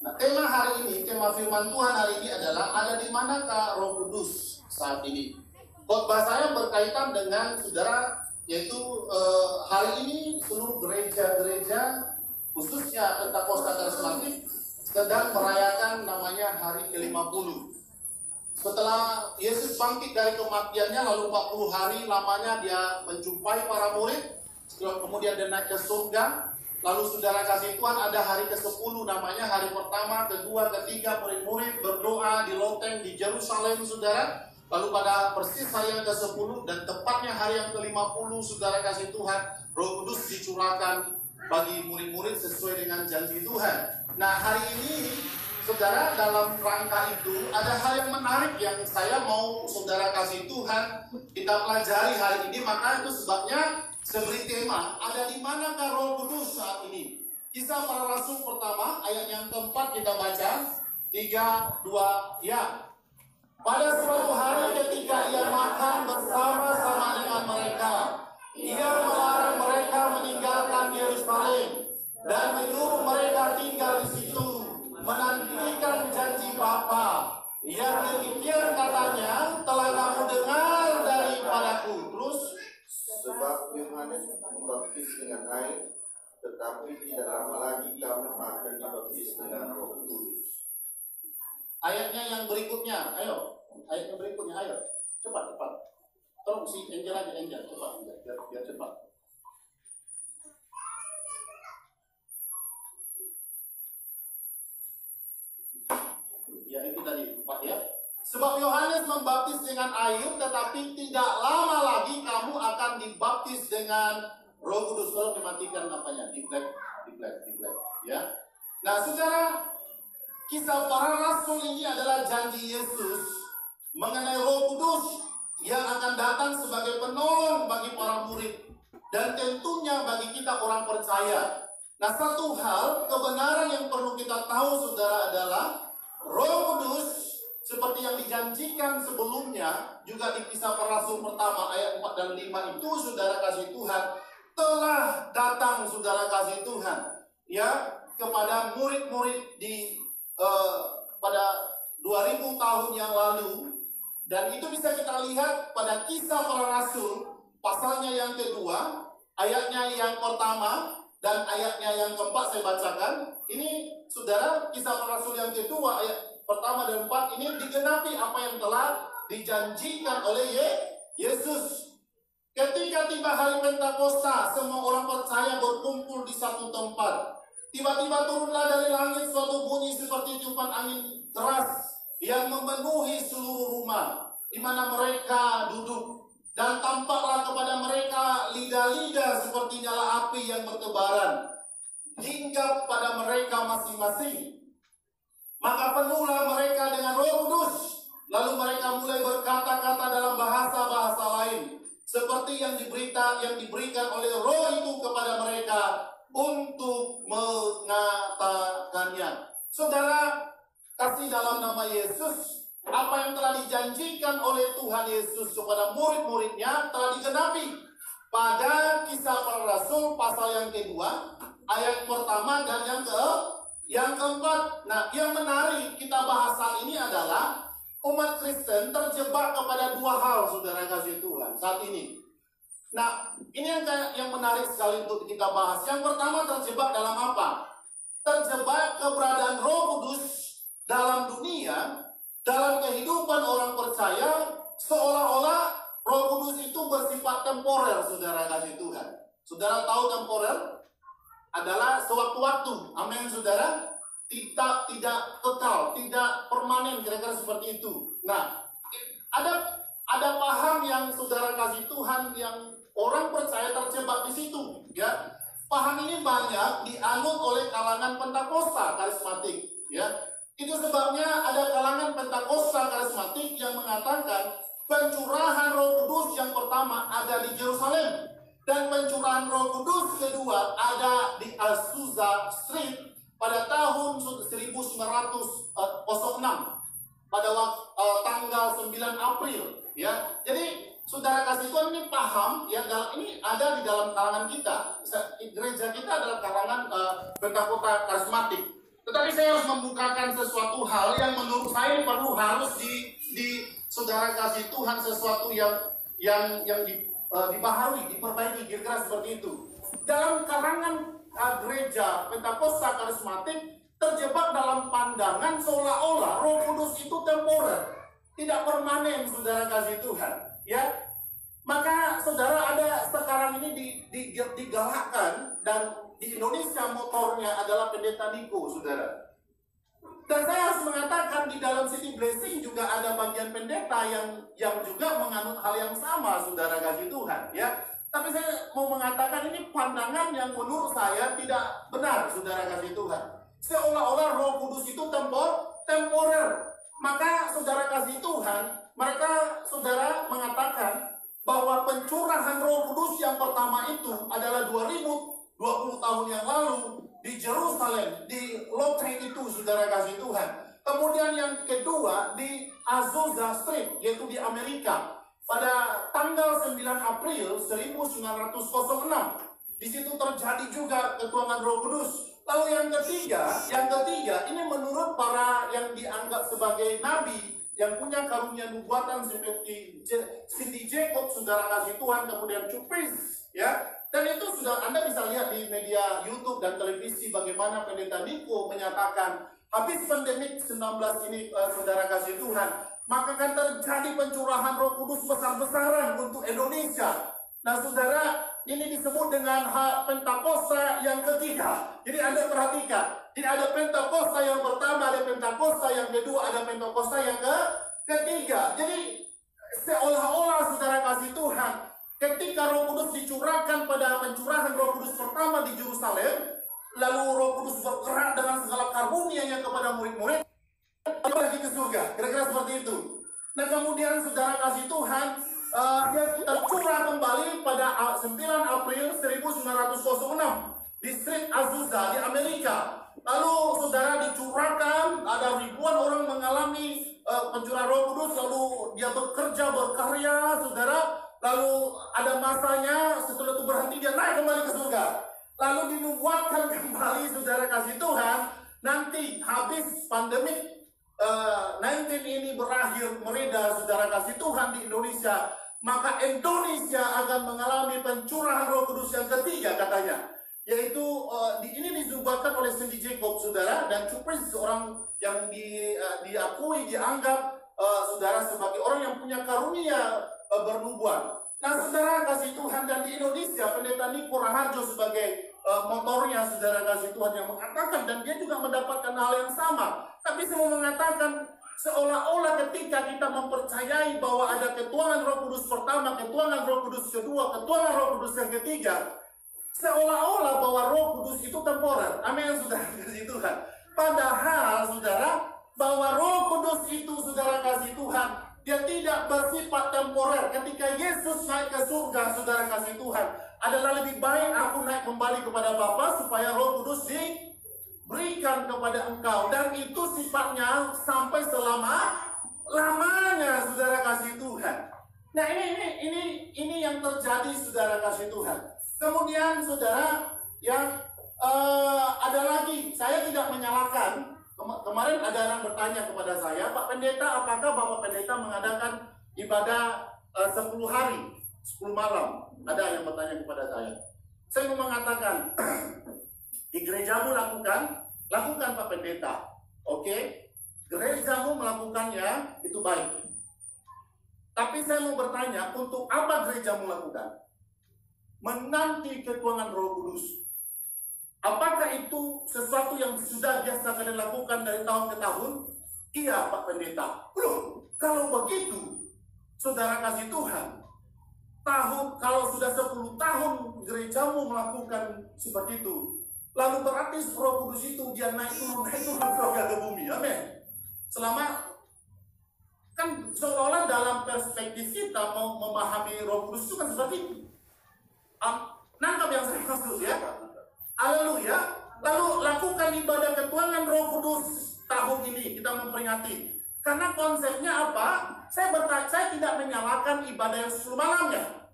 Nah, tema hari ini, tema firman Tuhan hari ini adalah ada di manakah Roh Kudus saat ini. Khotbah saya berkaitan dengan saudara, yaitu hari ini seluruh gereja-gereja khususnya Pentakosta Karismatik sedang merayakan namanya hari ke-50. Setelah Yesus bangkit dari kematiannya, lalu 40 hari lamanya dia menjumpai para murid, kemudian dia naik ke surga. Lalu saudara kasih Tuhan, ada hari ke-10 namanya hari pertama, kedua, ketiga, murid-murid berdoa di loteng di Yerusalem, saudara. Lalu pada persis hari yang ke-10 dan tepatnya hari yang ke-50, saudara kasih Tuhan, Roh Kudus dicurahkan bagi murid-murid sesuai dengan janji Tuhan. Nah, hari ini saudara, dalam rangka itu ada hal yang menarik yang saya mau saudara kasih Tuhan kita pelajari hari ini. Maka itu sebabnya saya beri tema, ada di manakah Roh Kudus saat ini. Kisah Para Rasul pertama, ayat yang keempat kita baca, 3, 2, ya. Pada suatu hari ketika ia makan bersama-sama dengan mereka, ia melarang mereka meninggalkan Yerusalem dan menyuruh mereka tinggal di situ, menantikan janji Bapa yang demikian katanya telah kamu dengar daripadaku. Terus, sebab Yohanes membaptis dengan air, tetapi tidak lama lagi kamu akan dibaptis dengan Roh Kudus. Ayatnya yang berikutnya, ayo. Ayat yang berikutnya, ayo. Cepat. Tolong si Angel aja, Angel. Cepat, biar cepat. Ya, itu tadi, Pak ya. Sebab Yohanes membaptis dengan air, tetapi tidak lama lagi kamu akan dibaptis dengan Roh Kudus. Kalau dimatikan apanya? Di black, ya. Nah, saudara, kisah Para Rasul ini adalah janji Yesus mengenai Roh Kudus yang akan datang sebagai penolong bagi para murid dan tentunya bagi kita orang percaya. Nah, satu hal kebenaran yang perlu kita tahu, saudara, adalah Roh Kudus seperti yang dijanjikan sebelumnya juga di Kisah Para Rasul pertama ayat 4 dan 5 itu, saudara kasih Tuhan, telah datang, saudara kasih Tuhan, ya, kepada murid-murid di pada 2000 tahun yang lalu. Dan itu bisa kita lihat pada Kisah Para Rasul pasalnya yang kedua, ayatnya yang pertama dan ayatnya yang keempat saya bacakan. Ini saudara, Kisah Para Rasul yang kedua ayat pertama dan 4 ini digenapi apa yang telah dijanjikan oleh Yesus. Ketika tiba hari Pentakosta, semua orang percaya berkumpul di satu tempat. Tiba-tiba turunlah dari langit suatu bunyi seperti tiupan angin keras yang memenuhi seluruh rumah di mana mereka duduk, dan tampaklah kepada mereka lidah-lidah seperti nyala api yang bertebaran hingga pada mereka masing-masing. Maka penuhlah mereka dengan Roh Kudus, lalu mereka mulai berkata-kata dalam bahasa-bahasa lain seperti yang diberikan oleh Roh itu kepada mereka untuk mengatakannya. Saudara kasih dalam nama Yesus, apa yang telah dijanjikan oleh Tuhan Yesus kepada murid-muridnya telah digenapi pada Kisah Para Rasul pasal yang kedua ayat pertama dan yang keempat. Nah, yang menarik kita bahas saat ini adalah umat Kristen terjebak kepada dua hal, saudara kasih Tuhan, saat ini. Nah, ini yang menarik sekali untuk kita bahas. Yang pertama, terjebak dalam apa? Terjebak keberadaan Roh Kudus dalam dunia, dalam kehidupan orang percaya, seolah-olah Roh Kudus itu bersifat temporer, saudara kasih Tuhan. Saudara tahu temporer adalah sewaktu-waktu, amin saudara, tidak kekal, tidak permanen, kira-kira seperti itu. Nah, ada paham yang saudara kasih Tuhan yang orang percaya terjebak di situ, ya. Paham ini banyak dianut oleh kalangan Pentakosta Karismatik, ya. Itu sebabnya ada kalangan Pentakosta Karismatik yang mengatakan pencurahan Roh Kudus yang pertama ada di Yerusalem dan pencurahan Roh Kudus kedua ada di Azusa Street pada tahun 1906 pada tanggal 9 April, ya. Jadi saudara kasih Tuhan ini paham ya, ini ada di dalam kalangan kita. Gereja kita adalah kalangan Pentakosta Karismatik. Tetapi saya harus membukakan sesuatu hal yang menurut saya perlu harus di saudara kasih Tuhan, sesuatu yang dibaharui, diperbaiki, kira-kira seperti itu. Dalam kalangan gereja Pentakosta karismatik terjebak dalam pandangan seolah-olah Roh Kudus itu temporer, tidak permanen, saudara kasih Tuhan, ya. Maka saudara ada sekarang ini digalakkan, dan di Indonesia motornya adalah pendeta Niko, saudara. Dan saya harus mengatakan di dalam City Blessing juga ada bagian pendeta yang juga menganut hal yang sama, saudara kasih Tuhan, ya. Tapi saya mau mengatakan ini pandangan yang menurut saya tidak benar, saudara kasih Tuhan. Seolah-olah Roh Kudus itu temporer. Maka saudara kasih Tuhan, mereka saudara mengatakan bahwa pencurahan Roh Kudus yang pertama itu adalah 2020 tahun yang lalu di Jerusalem, di Lotte itu, saudara kasih Tuhan. Kemudian yang kedua di Azusa Street, yaitu di Amerika, pada tanggal 9 April 1906. Di situ terjadi juga ketuanan Roh Kudus. Lalu yang ketiga ini menurut para yang dianggap sebagai nabi yang punya karunia nubuatan seperti Cindy Jacob, saudara kasih Tuhan, kemudian Chupis, ya. Dan itu sudah Anda bisa lihat di media YouTube dan televisi bagaimana pendeta Niko menyatakan habis pandemik 19 ini, saudara kasih Tuhan, maka akan terjadi pencurahan Roh Kudus besar-besaran untuk Indonesia. Nah, saudara, ini disebut dengan Pentakosta yang ketiga. Jadi Anda perhatikan, tidak ada Pentakosta yang pertama, ada Pentakosta yang kedua, ada Pentakosta yang ketiga. Jadi seolah-olah, saudara kasih Tuhan, ketika Roh Kudus dicurahkan pada pencurahan Roh Kudus pertama di Yerusalem, lalu Roh Kudus bergerak dengan segala karunia-Nya kepada murid-murid, pergi ke surga, kira-kira seperti itu. Nah, kemudian saudara kasih Tuhan, dia tercurah kembali pada 9 April 1906 di Street Azusa di Amerika. Lalu saudara dicurahkan, ada ribuan orang mengalami pencurahan Roh Kudus, lalu dia bekerja, berkarya, saudara. Lalu ada masanya, setelah itu berhenti, dia naik kembali ke surga. Lalu dinubuatkan kembali, saudara kasih Tuhan, nanti habis pandemik 19 ini berakhir mereda, saudara kasih Tuhan, di Indonesia, maka Indonesia akan mengalami pencurahan Roh Kudus yang ketiga, katanya. Yaitu ini dinubuatkan oleh Cindy Jacob, saudara, dan Chupis, seorang yang diakui, dianggap saudara sebagai orang yang punya karunia bernubuat. Nah, saudara kasih Tuhan, dan di Indonesia pendeta Niko Raharjo sebagai motornya, saudara kasih Tuhan, yang mengatakan, dan dia juga mendapatkan hal yang sama. Tapi saya mau mengatakan, seolah-olah ketika kita mempercayai bahwa ada ketuanan Roh Kudus pertama, ketuanan Roh Kudus kedua, ketuanan Roh Kudus yang ketiga, seolah-olah bahwa Roh Kudus itu temporer. Amin, saudara kasih Tuhan. Padahal, saudara, bahwa Roh Kudus itu, saudara kasih Tuhan, dia tidak bersifat temporer. Ketika Yesus naik ke surga, saudara kasih Tuhan, adalah lebih baik aku naik kembali kepada Bapa supaya Roh Kudus diberikan kepada engkau, dan itu sifatnya sampai selama-lamanya, saudara kasih Tuhan. Nah, ini yang terjadi, saudara kasih Tuhan. Kemudian, saudara, yang ada lagi, saya tidak menyalahkan. Kemarin ada orang bertanya kepada saya, Pak Pendeta, apakah Bapak Pendeta mengadakan ibadah 10 hari, 10 malam? Ada yang bertanya kepada saya. Saya mau mengatakan, di gerejamu lakukan Pak Pendeta. Oke, gerejamu melakukannya, itu baik. Tapi saya mau bertanya, untuk apa gerejamu lakukan? Menanti ketuanan Roh Kudus. Apakah itu sesuatu yang sudah biasa kalian lakukan dari tahun ke tahun? Iya, Pak Pendeta. Loh, kalau begitu, saudara kasih Tuhan, kalau sudah 10 tahun gerejamu melakukan seperti itu, lalu berarti Roh Kudus itu dia naik turun ke bumi. Amin. Selama, kan seolah-olah dalam perspektif kita mau memahami Roh Kudus itu kan seperti itu. Nangkap yang saya maksud, ya? Haleluya. Lalu lakukan ibadah ketuanan Roh Kudus tahun ini kita memperingati. Karena konsepnya apa? Saya tidak menyalahkan ibadah yang 10 malamnya.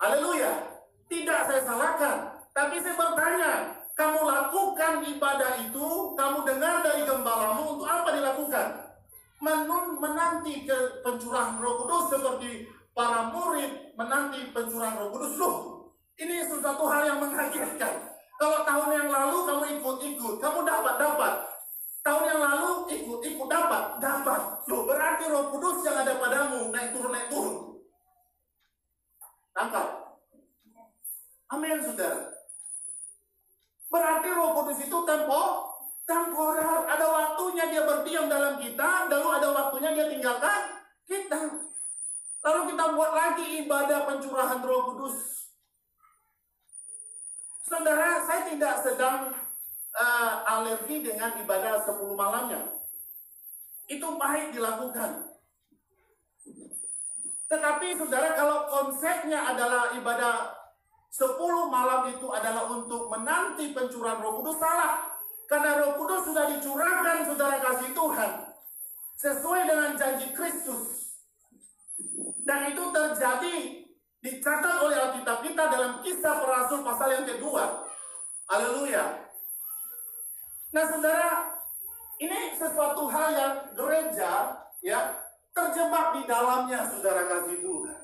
Haleluya. Tidak saya salahkan. Tapi saya bertanya, kamu lakukan ibadah itu, kamu dengar dari gembalamu untuk apa dilakukan? Menanti ke pencurahan Roh Kudus seperti para murid menanti pencurahan Roh Kudus. Loh, ini sesuatu hal yang mengagetkan. Kalau tahun yang lalu kamu ikut-ikut, kamu dapat. Tahun yang lalu ikut dapat. Loh, berarti Roh Kudus yang ada padamu naik turun. Tangkap. Amin, saudara. Berarti Roh Kudus itu temporer. Ada waktunya dia berdiam dalam kita, lalu ada waktunya dia tinggalkan kita. Lalu kita buat lagi ibadah pencurahan Roh Kudus. Saudara, saya tidak sedang alergi dengan ibadah 10 malamnya. Itu baik dilakukan. Tetapi saudara, kalau konsepnya adalah ibadah 10 malam itu adalah untuk menanti pencurahan Roh Kudus, salah. Karena Roh Kudus sudah dicurahkan, saudara kasih Tuhan, sesuai dengan janji Kristus. Dan itu terjadi, dicatat oleh Alkitab kita dalam Kisah Para Rasul pasal yang kedua. Haleluya. Nah saudara, ini sesuatu hal yang gereja ya terjebak di dalamnya, saudara kasih Tuhan.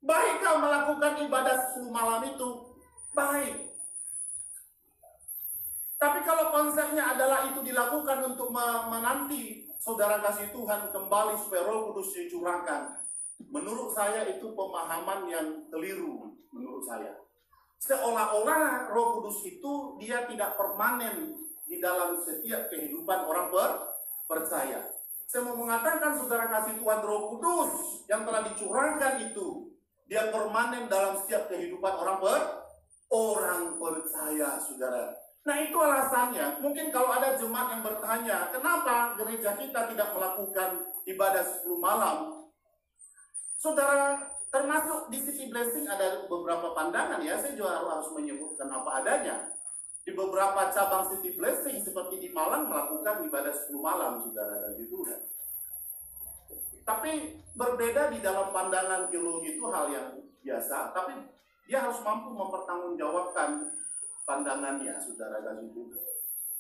Baikkah melakukan ibadah 10 malam itu? Baik. Tapi kalau konsepnya adalah itu dilakukan untuk menanti saudara kasih Tuhan kembali supaya Roh Kudus dicurahkan, menurut saya itu pemahaman yang keliru menurut saya. Seolah-olah Roh Kudus itu dia tidak permanen di dalam setiap kehidupan orang percaya. Saya mau mengatakan saudara kasih Tuhan, Roh Kudus yang telah dicurahkan itu dia permanen dalam setiap kehidupan orang percaya, saudara. Nah itu alasannya. Mungkin kalau ada jemaat yang bertanya, kenapa gereja kita tidak melakukan ibadah 10 malam? Saudara, termasuk di City Blessing ada beberapa pandangan ya. Saya juga harus menyebutkan apa adanya. Di beberapa cabang City Blessing seperti di Malang melakukan ibadah 10 malam, saudara, dan itu. Tapi berbeda di dalam pandangan teologi itu hal yang biasa. Tapi dia harus mampu mempertanggungjawabkan pandangannya, saudara dan ibu.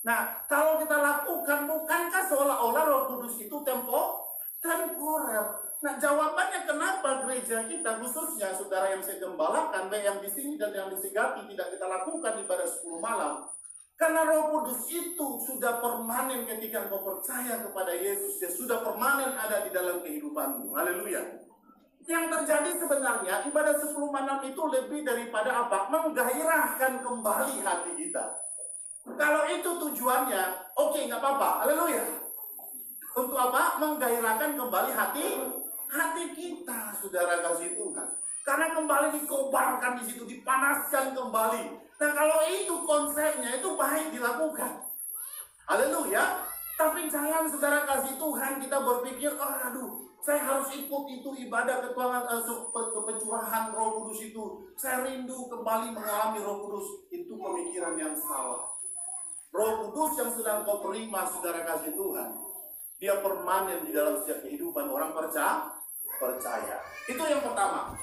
Nah, kalau kita lakukan, bukankah seolah-olah Roh Kudus itu temporer? Nah, jawabannya kenapa gereja kita, khususnya saudara yang saya gembalakan, baik yang di sini dan yang di Sigati, tidak kita lakukan ibadah 10 malam? Karena Roh Kudus itu sudah permanen ketika engkau percaya kepada Yesus. Dia sudah permanen ada di dalam kehidupanmu. Haleluya. Yang terjadi sebenarnya ibadah 10 malam itu lebih daripada apa? Menggairahkan kembali hati kita. Kalau itu tujuannya, oke, nggak apa-apa. Haleluya. Untuk apa? Menggairahkan kembali hati kita, saudara kasih Tuhan. Karena kembali dikobarkan di situ, dipanaskan kembali. Nah kalau itu konsepnya, itu baik dilakukan. Haleluya. Tapi jangan saudara kasih Tuhan kita berpikir, aduh, saya harus ikut itu ibadah pencurahan Roh Kudus itu. Saya rindu kembali mengalami Roh Kudus. Itu pemikiran yang salah. Roh Kudus yang sedang kau terima, saudara kasih Tuhan, dia permanen di dalam setiap kehidupan orang percaya. Itu yang pertama.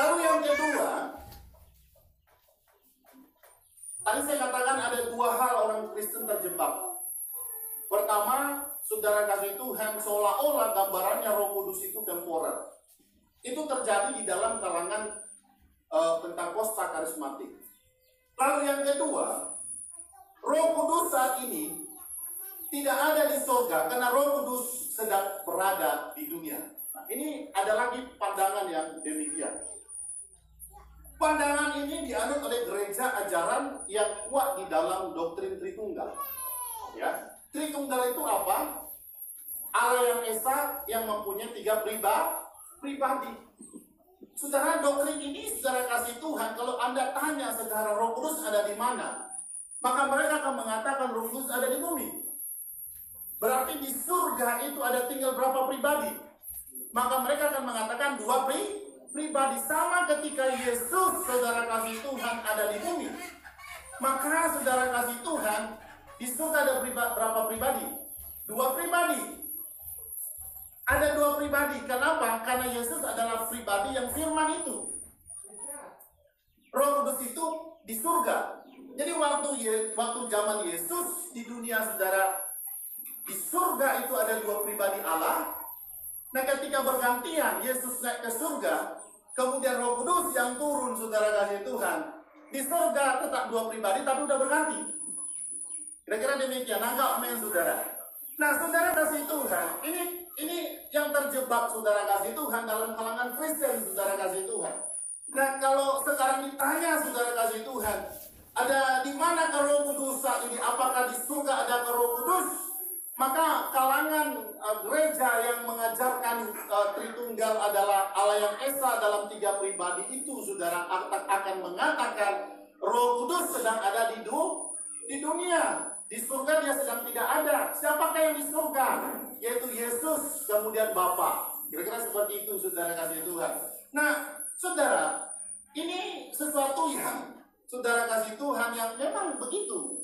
Lalu yang kedua, tadi saya katakan ada 2 hal orang Kristen terjebak. Pertama, saudara kasih Tuhan, seolah-olah gambarannya Roh Kudus itu temporer. Itu terjadi di dalam kalangan Pentakosta karismatik. Lalu yang kedua, Roh Kudus saat ini tidak ada di surga karena Roh Kudus sedang berada di dunia. Nah, ini ada lagi pandangan yang demikian. Pandangan ini dianut oleh gereja ajaran yang kuat di dalam doktrin Tritunggal. Ya. Tritunggal itu apa? Allah yang Esa yang mempunyai 3 pribadi. Saudara, doktrin ini saudara kasih Tuhan, kalau Anda tanya secara Roh Kudus ada di mana, maka mereka akan mengatakan Roh Kudus ada di bumi. Berarti di surga itu ada tinggal berapa pribadi? Maka mereka akan mengatakan 2 pribadi. Sama ketika Yesus saudara kasih Tuhan ada di bumi, maka saudara kasih Tuhan di surga ada berapa pribadi? 2 pribadi. Ada 2 pribadi. Kenapa? Karena Yesus adalah pribadi yang firman itu. Roh Kudus itu di surga. Jadi waktu zaman Yesus di dunia, saudara, di surga itu ada dua pribadi Allah. Nah, ketika bergantian Yesus naik ke surga, kemudian Roh Kudus yang turun, saudara kasih Tuhan, di surga tetap dua pribadi tapi udah berganti. Kira-kira demikian. Nangkap amin, saudara. Nah, saudara kasih Tuhan, ini yang terjebak, saudara kasih Tuhan, dalam kalangan Kristen, saudara kasih Tuhan. Nah, kalau sekarang ditanya, saudara kasih Tuhan, ada di mana Roh Kudus saat ini? Apakah di surga ada Roh Kudus? Maka kalangan gereja yang mengajarkan Tritunggal adalah Allah yang Esa dalam tiga pribadi itu, saudara, akan mengatakan Roh Kudus sedang ada di dunia. Di surga dia sedang tidak ada. Siapakah yang di surga? Yaitu Yesus, kemudian Bapa. Kira-kira seperti itu, saudara kasih Tuhan. Nah, saudara, ini sesuatu yang saudara kasih Tuhan yang memang begitu,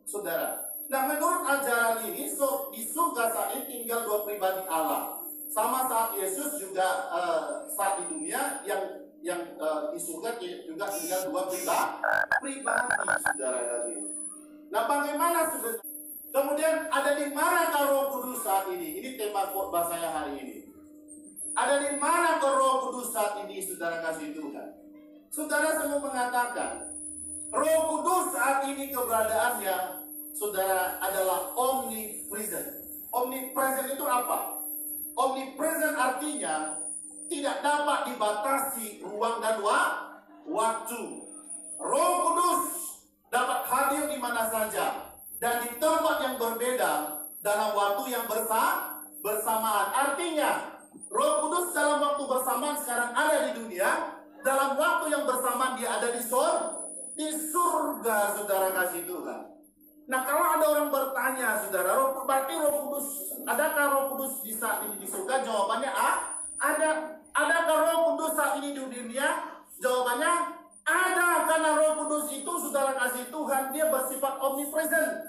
saudara. Nah, menurut ajaran ini, di surga saat ini tinggal dua pribadi Allah. Sama saat Yesus juga saat di dunia, yang di surga juga tinggal dua pribadi, saudara kasih. Nah, bagaimana sebenarnya? Kemudian ada di mana Roh Kudus saat ini? Ini tema khotbah saya hari ini. Ada di mana Roh Kudus saat ini, saudara kasih Tuhan? Saudara semua mengatakan Roh Kudus saat ini keberadaannya, saudara, adalah omnipresent. Omnipresent itu apa? Omnipresent artinya tidak dapat dibatasi ruang dan waktu. Roh Kudus dapat hadir di mana saja dan di tempat yang berbeda dalam waktu yang bersamaan. Artinya, Roh Kudus dalam waktu bersamaan sekarang ada di dunia, dalam waktu yang bersamaan dia ada di surga, saudara kasih Tuhan. Nah, kalau ada orang bertanya, saudara, berarti Roh Kudus, adakah Roh Kudus di saat ini di surga? Jawabannya ada. Adakah Roh Kudus saat ini di dunia? Jawabannya ada, karena Roh Kudus itu, saudara kasih Tuhan, dia bersifat omnipresent,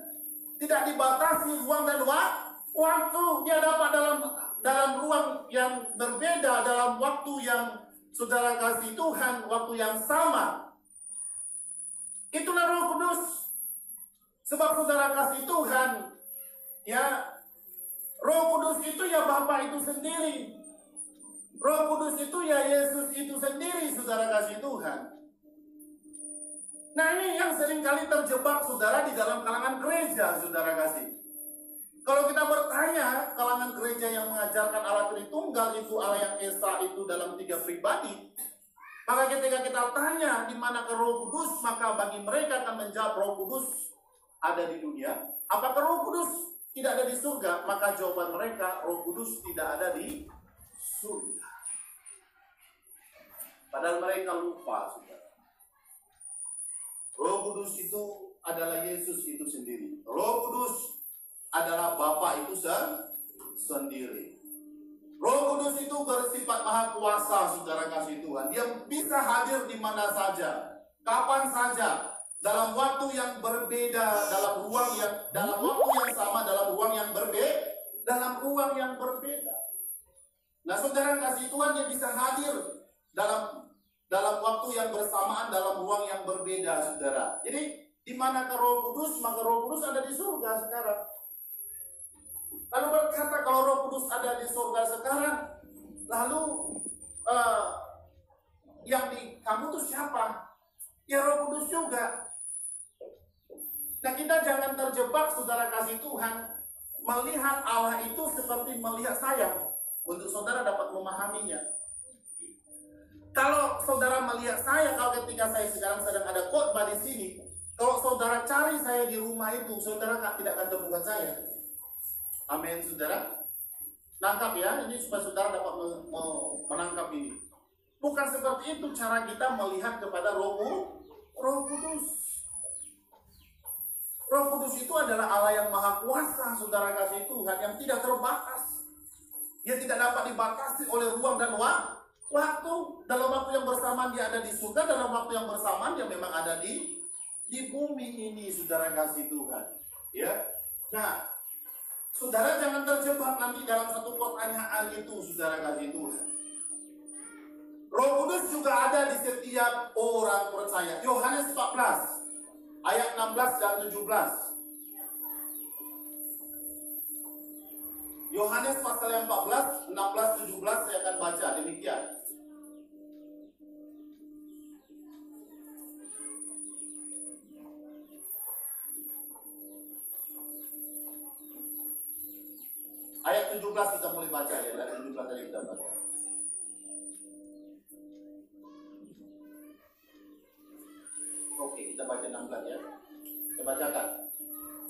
tidak dibatasi ruang dan waktu. Dia dapat dalam ruang yang berbeda, dalam waktu yang, saudara kasih Tuhan, waktu yang sama. Itulah Roh Kudus. Sebab saudara kasih Tuhan, ya, Roh Kudus itu ya Bapa itu sendiri. Roh Kudus itu ya Yesus itu sendiri, saudara kasih Tuhan. Nah, ini yang seringkali terjebak, saudara, di dalam kalangan gereja, saudara kasih. Kalau kita bertanya, kalangan gereja yang mengajarkan Allah Tritunggal itu, Allah yang Esa itu dalam tiga pribadi, maka ketika kita tanya di mana Roh Kudus, maka bagi mereka akan menjawab Roh Kudus ada di dunia. Apakah Roh Kudus tidak ada di surga? Maka jawaban mereka, Roh Kudus tidak ada di surga. Padahal mereka lupa, saudara. Roh Kudus itu adalah Yesus itu sendiri. Roh Kudus adalah Bapa itu sendiri. Roh Kudus itu bersifat maha kuasa, saudara kasih Tuhan. Dia bisa hadir di mana saja, kapan saja, dalam waktu yang berbeda, dalam waktu yang sama, dalam ruang yang berbeda. Nah, saudara kasih Tuhan, dia bisa hadir dalam waktu yang bersamaan, dalam ruang yang berbeda, saudara. Jadi, di mana Roh Kudus, maka Roh Kudus ada di surga sekarang. Lalu berkata, kalau Roh Kudus ada di surga sekarang, lalu yang di kamu tuh siapa? Ya Roh Kudus juga. Nah, kita jangan terjebak, saudara kasih Tuhan, melihat Allah itu seperti melihat saya, untuk saudara dapat memahaminya. Kalau saudara melihat saya, kalau ketika saya sekarang sedang ada khotbah di sini, kalau saudara cari saya di rumah itu, saudara tidak akan temukan saya. Amin, saudara. Nangkap ya, ini supaya saudara dapat menangkap ini. Bukan seperti itu cara kita melihat kepada Roh Kudus. Roh Kudus itu adalah Allah yang maha kuasa, saudara kasih Tuhan, yang tidak terbatas. Dia tidak dapat dibatasi oleh ruang dan waktu. Dalam waktu yang bersamaan dia ada di surga, dalam waktu yang bersamaan dia memang ada di bumi ini, saudara kasih Tuhan. Ya. Nah, saudara jangan terjebak nanti dalam satu pertanyaan itu, saudara kasih Tuhan. Roh Kudus juga ada di setiap orang percaya. Yohanes 14 ayat 16 dan 17. Yohanes pasal yang 14, 16, 17 saya akan baca demikian. Ayat 17 kita mulai baca ya, dari 17 tadi kita baca. Oke, kita baca 16 ya. Kita bacakan.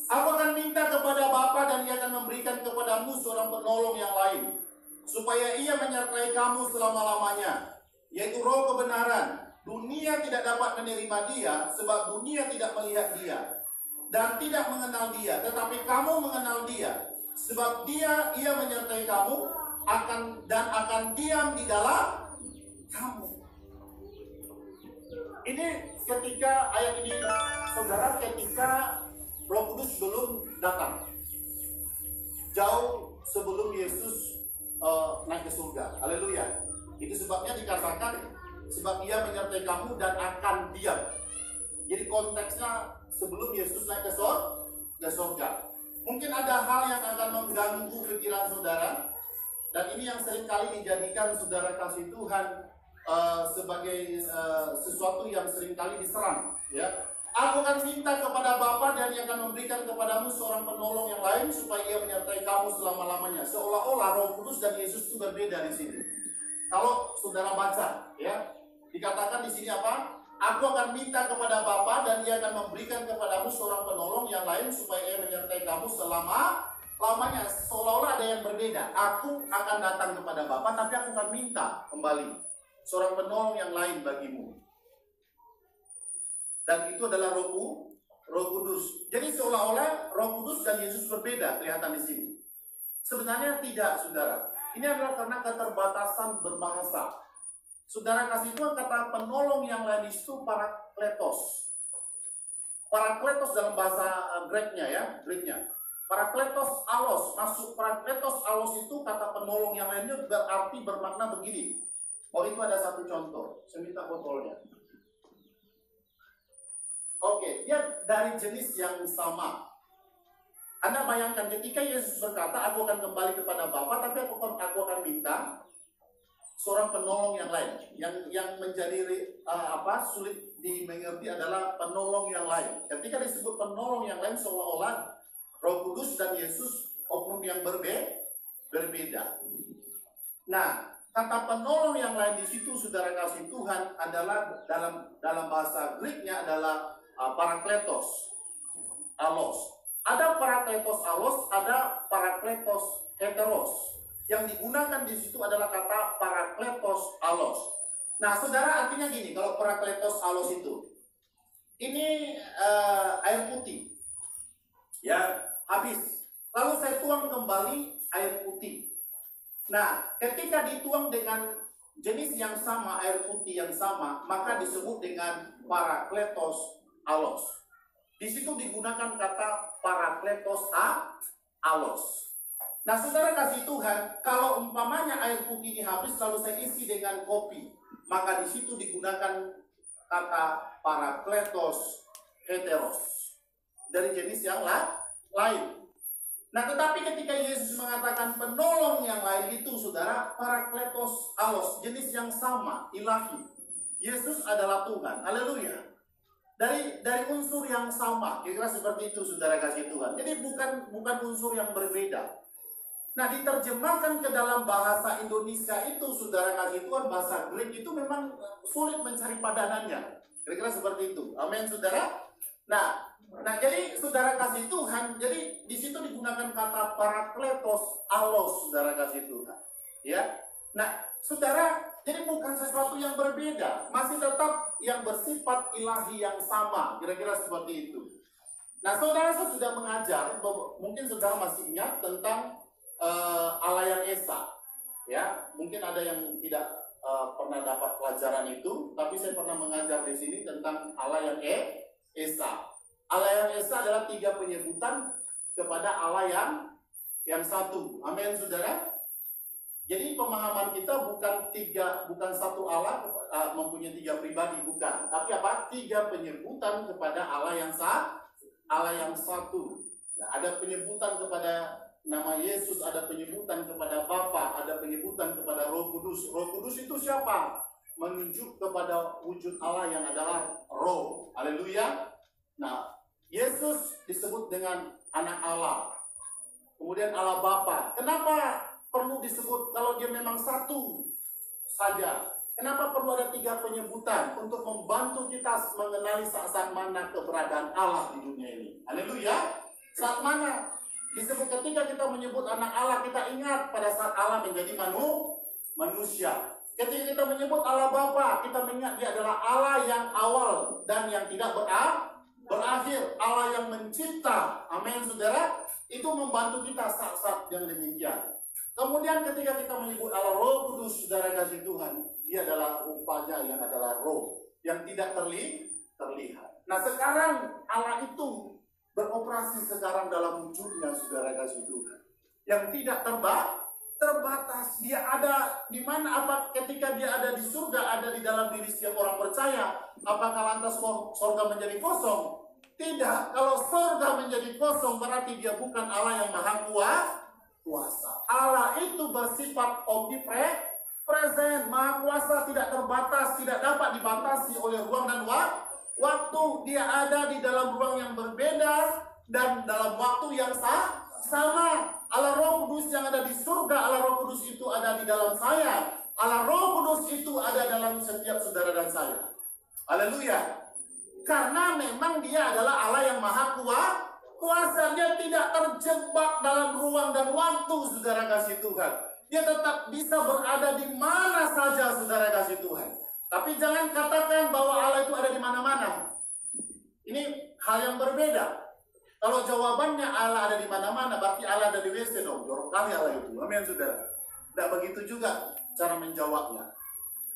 Aku akan minta kepada Bapa dan Ia akan memberikan kepadamu seorang penolong yang lain, supaya Ia menyertai kamu selama-lamanya, yaitu Roh kebenaran. Dunia tidak dapat menerima Dia, sebab dunia tidak melihat Dia dan tidak mengenal Dia. Tetapi kamu mengenal Dia, sebab Ia menyertai kamu akan diam di dalam kamu. Ini ketika ayat ini, saudara, ketika Roh Kudus belum datang, jauh sebelum Yesus naik ke surga. Haleluya. Itu sebabnya dikatakan, sebab Ia menyertai kamu dan akan diam. Jadi konteksnya sebelum Yesus naik ke surga. Mungkin ada hal yang akan mengganggu pikiran saudara, dan ini yang seringkali dijadikan saudara kasih Tuhan sebagai sesuatu yang seringkali diserang, ya. Aku akan minta kepada Bapa dan Ia akan memberikan kepadamu seorang penolong yang lain, supaya Ia menyertai kamu selama-lamanya. Seolah-olah Roh Kudus dan Yesus itu berbeda di sini. Kalau saudara baca, ya, dikatakan di sini apa? Aku akan minta kepada Bapa dan Ia akan memberikan kepadamu seorang penolong yang lain, supaya Ia menyertai kamu selama-lamanya. Seolah-olah ada yang berbeda. Aku akan datang kepada Bapa, tapi aku akan minta kembali seorang penolong yang lain bagimu. Dan itu adalah Roh Kudus. Jadi seolah-olah Roh Kudus dan Yesus berbeda kelihatan di sini. Sebenarnya tidak, saudara. Ini adalah karena keterbatasan berbahasa. Saudara kasih Tuhan, kata penolong yang lain itu parakletos. Parakletos dalam bahasa Greknya, ya, Greknya. Parakletos alos, masuk parakletos alos itu kata penolong yang lainnya berarti bermakna begini. Oh, itu ada satu contoh. Saya minta botolnya. Oke, dia dari jenis yang sama. Anda bayangkan ketika Yesus berkata, aku akan kembali kepada Bapa, tapi aku akan minta seorang penolong yang lain. Yang menjadi sulit dimengerti adalah penolong yang lain. Ketika disebut penolong yang lain, seolah-olah Roh Kudus dan Yesus oknum yang berbeda. Nah, kata penolong yang lain di situ, saudara kasih Tuhan, adalah dalam bahasa Greknya adalah parakletos alos. Ada parakletos alos, ada parakletos heteros. Yang digunakan di situ adalah kata parakletos alos. Nah, saudara, artinya gini, kalau parakletos alos itu, ini air putih, ya, habis. Lalu saya tuang kembali air putih. Nah, ketika dituang dengan jenis yang sama, air putih yang sama, maka disebut dengan parakletos alos. Di situ digunakan kata parakletos alos. Nah, saudara kasih Tuhan, kalau umpamanya air putih ini habis lalu saya isi dengan kopi, maka di situ digunakan kata parakletos heteros dari jenis yang lain. Nah, tetapi ketika Yesus mengatakan penolong yang lain itu, saudara, parakletos alos, jenis yang sama, ilahi. Yesus adalah Tuhan. Haleluya. Dari unsur yang sama, kira-kira seperti itu, saudara kasih Tuhan. Jadi bukan unsur yang berbeda. Nah, diterjemahkan ke dalam bahasa Indonesia itu, saudara kasih Tuhan, bahasa Grek itu memang sulit mencari padanannya. Kira-kira seperti itu. Amin, saudara. Nah, jadi saudara kasih Tuhan, jadi di situ digunakan kata parakletos alos, saudara kasih Tuhan. Ya. Nah, saudara, jadi bukan sesuatu yang berbeda, masih tetap yang bersifat ilahi yang sama, kira-kira seperti itu. Nah, saudara, saya sudah mengajar, mungkin saudara masih ingat tentang Allah yang Esa, ya. Mungkin ada yang tidak pernah dapat pelajaran itu, tapi saya pernah mengajar di sini tentang Allah yang Esa. Allah yang Esa adalah 3 penyebutan kepada Allah yang satu. Amin, saudara. Jadi pemahaman kita bukan satu Allah mempunyai tiga pribadi, bukan. Tapi apa? Tiga penyebutan kepada Allah yang satu. Nah, ada penyebutan kepada nama Yesus, ada penyebutan kepada Bapa, ada penyebutan kepada Roh Kudus. Roh Kudus itu siapa? Menunjuk kepada wujud Allah yang adalah Roh. Haleluya. Nah, Yesus disebut dengan anak Allah. Kemudian Allah Bapa. Kenapa perlu disebut kalau dia memang satu saja? Kenapa perlu ada tiga penyebutan? Untuk membantu kita mengenali saat mana keberadaan Allah di dunia ini. Haleluya. Saat mana disebut ketika kita menyebut anak Allah, kita ingat pada saat Allah menjadi manusia. Ketika kita menyebut Allah Bapa, kita mengingat dia adalah Allah yang awal dan yang tidak berakhir. Allah yang mencipta. Amin, saudara. Itu membantu kita saat-saat yang demikian. Kemudian ketika kita menyebut Allah Roh Kudus, saudara kasih Tuhan, dia adalah rupanya yang adalah roh yang tidak terlihat. Nah, sekarang Allah itu beroperasi sekarang dalam wujudnya, saudara kasih Tuhan, yang tidak terbatas. Dia ada di mana? Apa ketika dia ada di surga, ada di dalam diri setiap orang percaya? Apakah lantas surga menjadi kosong? Tidak. Kalau surga menjadi kosong, berarti dia bukan Allah yang maha kuasa. Allah itu bersifat omnipresent, maha kuasa, tidak terbatas, tidak dapat dibatasi oleh ruang dan waktu. Dia ada di dalam ruang yang berbeda dan dalam waktu yang sama. Allah Roh Kudus yang ada di surga, Allah Roh Kudus itu ada di dalam saya. Allah Roh Kudus itu ada dalam setiap saudara dan saya. Haleluya. Karena memang dia adalah Allah yang maha kuasa. Dia tidak terjebak dalam ruang dan waktu, saudara kasih Tuhan. Dia tetap bisa berada di mana saja, saudara kasih Tuhan. Tapi jangan katakan bahwa Allah itu ada di mana-mana. Ini hal yang berbeda. Kalau jawabannya Allah ada di mana-mana, berarti Allah ada di WC dong. Jorok kali Allah itu. Amin, saudara. Tidak begitu juga cara menjawabnya.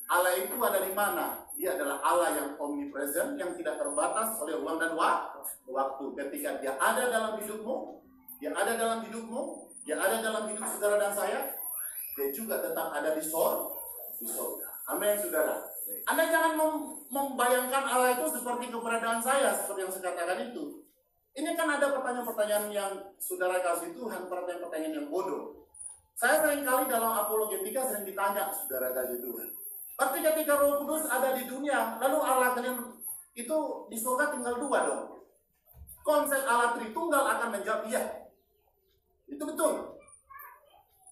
Allah itu ada di mana? Dia adalah Allah yang omnipresent, yang tidak terbatas oleh ruang dan waktu. Ketika dia ada dalam hidupmu, dia ada dalam hidupmu, dia ada dalam hidup saudara dan saya, dia juga tetap ada di surga. Amin, saudara. Anda jangan membayangkan Allah itu seperti keberadaan saya, seperti yang saya katakan itu. Ini kan ada pertanyaan-pertanyaan yang saudara kasih Tuhan, pertanyaan-pertanyaan yang bodoh. Saya seringkali dalam apologetika sering ditanya, saudara kasih Tuhan. Berarti ketika Roh Kudus ada di dunia, lalu Allah kalian itu di surga tinggal dua dong. Konsep Allah Tritunggal akan menjawab iya. Itu betul.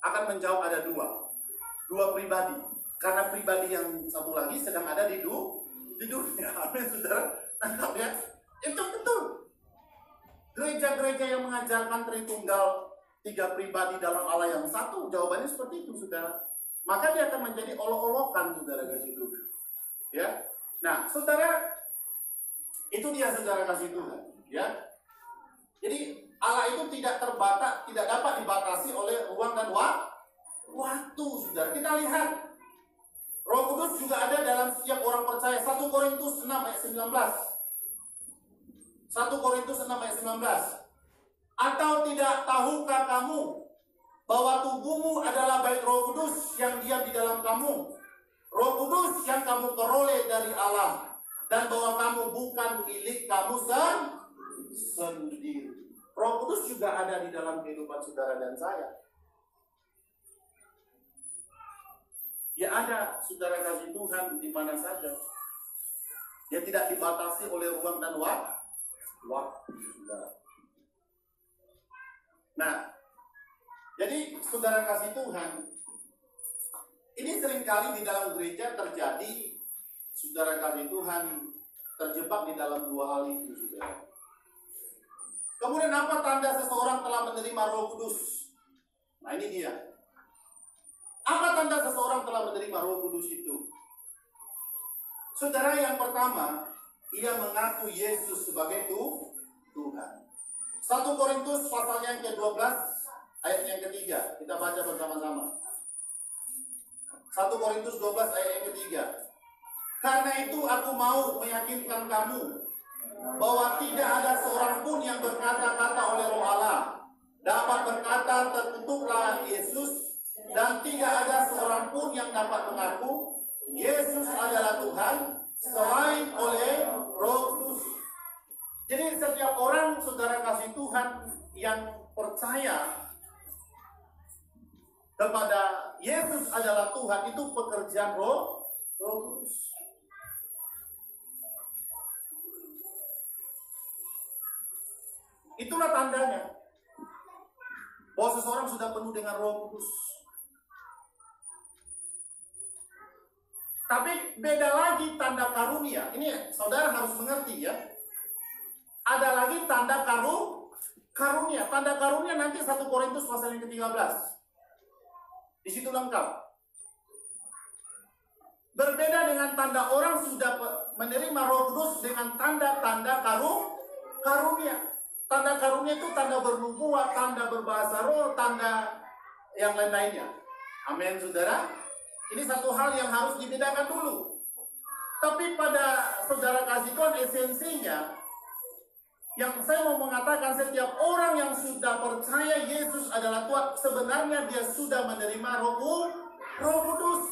Akan menjawab ada dua pribadi. Karena pribadi yang satu lagi sedang ada di dunia. Amin, saudara. Tangkap ya. Itu betul. Gereja-gereja yang mengajarkan Tritunggal, tiga pribadi dalam Allah yang satu, jawabannya seperti itu, saudara. Maka dia akan menjadi olok-olokan, saudara kasih Tuhan. Ya. Nah, saudara, itu dia saudara kasih Tuhan. Ya. Jadi Allah itu tidak terbatas, tidak dapat dibatasi oleh ruang dan waktu, saudara. Kita lihat, Roh Kudus juga ada dalam setiap orang percaya. 1 Korintus 6 ayat 19. 1 Korintus 6 ayat 19. Atau tidak tahukah kamu bahwa tubuhmu adalah bait Roh Kudus yang diam di dalam kamu, Roh Kudus yang kamu peroleh dari Allah, dan bahwa kamu bukan milik kamu sendiri. Roh Kudus juga ada di dalam kehidupan saudara dan saya. Dia ada, saudara kasih Tuhan, di mana saja. Dia tidak dibatasi oleh ruang dan waktu, saudara. Nah, jadi saudara kasih Tuhan, ini seringkali di dalam gereja terjadi, saudara kasih Tuhan, terjebak di dalam dua hal itu, saudara. Kemudian apa tanda seseorang telah menerima Roh Kudus? Nah, ini dia. Apa tanda seseorang telah menerima Roh Kudus itu? Saudara, yang pertama, ia mengaku Yesus sebagai Tuhan. 1 Korintus pasalnya yang ke-12 ayat yang ketiga, kita baca bersama-sama. 1 Korintus 12 ayat yang ketiga. Karena itu aku mau meyakinkan kamu bahwa tidak ada seorang pun yang berkata-kata oleh Roh Allah dapat berkata terkutuklah Yesus, dan tidak ada percaya kepada Yesus adalah Tuhan, itu pekerjaan Roh Kudus. Itulah tandanya bahwa seseorang sudah penuh dengan Roh Kudus. Tapi beda lagi tanda karunia. Ini saudara harus mengerti ya. Ada lagi tanda karunia. Tanda karunia nanti 1 Korintus pasal yang ke-13. Di situ lengkap. Berbeda dengan tanda orang sudah menerima Roh Kudus dengan tanda-tanda karunia. Tanda karunia itu tanda bernubuat, tanda berbahasa roh, tanda yang lain-lainnya. Amin, saudara. Ini satu hal yang harus dibedakan dulu. Tapi pada saudara kasih Tuhan, esensinya yang saya mau mengatakan, setiap orang yang sudah percaya Yesus adalah Tuhan, sebenarnya dia sudah menerima Roh Kudus.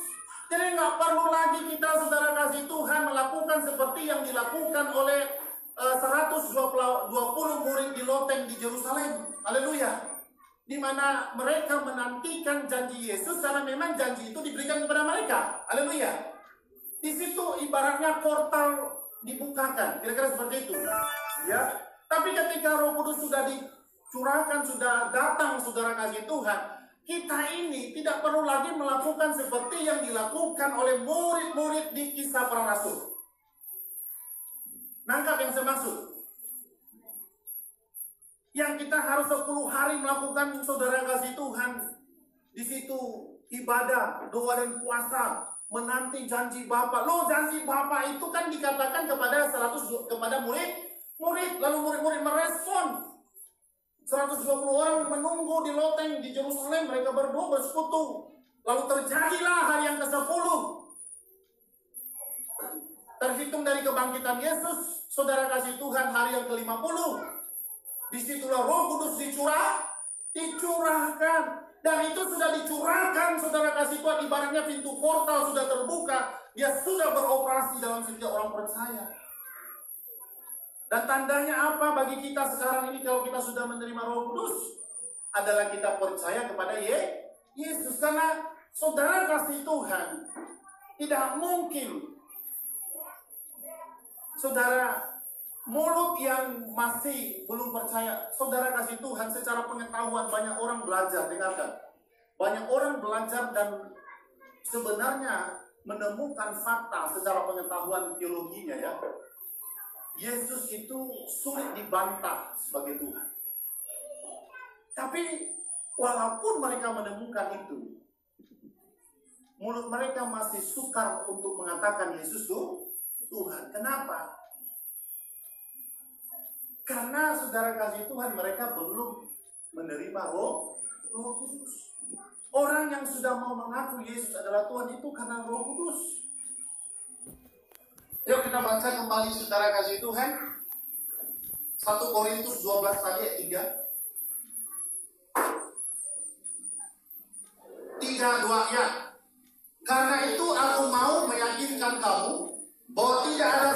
Jadi nggak perlu lagi kita, saudara kasih Tuhan, melakukan seperti yang dilakukan oleh 120 murid di loteng di Yerusalem. Haleluya. Di mana mereka menantikan janji Yesus karena memang janji itu diberikan kepada mereka. Haleluya. Di situ ibaratnya portal dibukakan, kira-kira seperti itu. Ya. Tapi ketika Roh Kudus sudah dicurahkan, sudah datang, saudara kasih Tuhan, kita ini tidak perlu lagi melakukan seperti yang dilakukan oleh murid-murid di Kisah Para Rasul. Nangkap yang saya maksud? Yang kita harus 10 hari melakukan, saudara kasih Tuhan, di situ ibadah, doa dan puasa, menanti janji Bapa. Loh, janji Bapa itu kan dikatakan kepada murid, lalu murid-murid merespon. 120 orang menunggu di loteng di Yerusalem, mereka berdoa bersekutu. Lalu terjadilah hari yang ke-10. Terhitung dari kebangkitan Yesus, saudara kasih Tuhan, hari yang ke-50. Disitulah Roh Kudus dicurahkan. Dan itu sudah dicurahkan, saudara kasih Tuhan, ibaratnya pintu portal sudah terbuka. Dia sudah beroperasi dalam setiap orang percaya. Dan tandanya apa bagi kita sekarang ini kalau kita sudah menerima Roh Kudus? Adalah kita percaya kepada Yesus. Karena saudara kasih Tuhan, tidak mungkin saudara mulut yang masih belum percaya, saudara kasih Tuhan, secara pengetahuan banyak orang belajar, dengarkan. Banyak orang belajar dan sebenarnya menemukan fakta secara pengetahuan teologinya ya. Yesus itu sulit dibantah sebagai Tuhan. Tapi walaupun mereka menemukan itu, mulut mereka masih sukar untuk mengatakan Yesus itu Tuhan. Kenapa? Karena saudara kasih Tuhan, mereka belum menerima Roh Kudus. Orang yang sudah mau mengaku Yesus adalah Tuhan itu karena Roh Kudus. Yuk kita baca kembali saudara kasih Tuhan. 1 Korintus 12 tadi ayat 3. 3:2 ya. Karena itu aku mau meyakinkan kamu bahwa tidak ada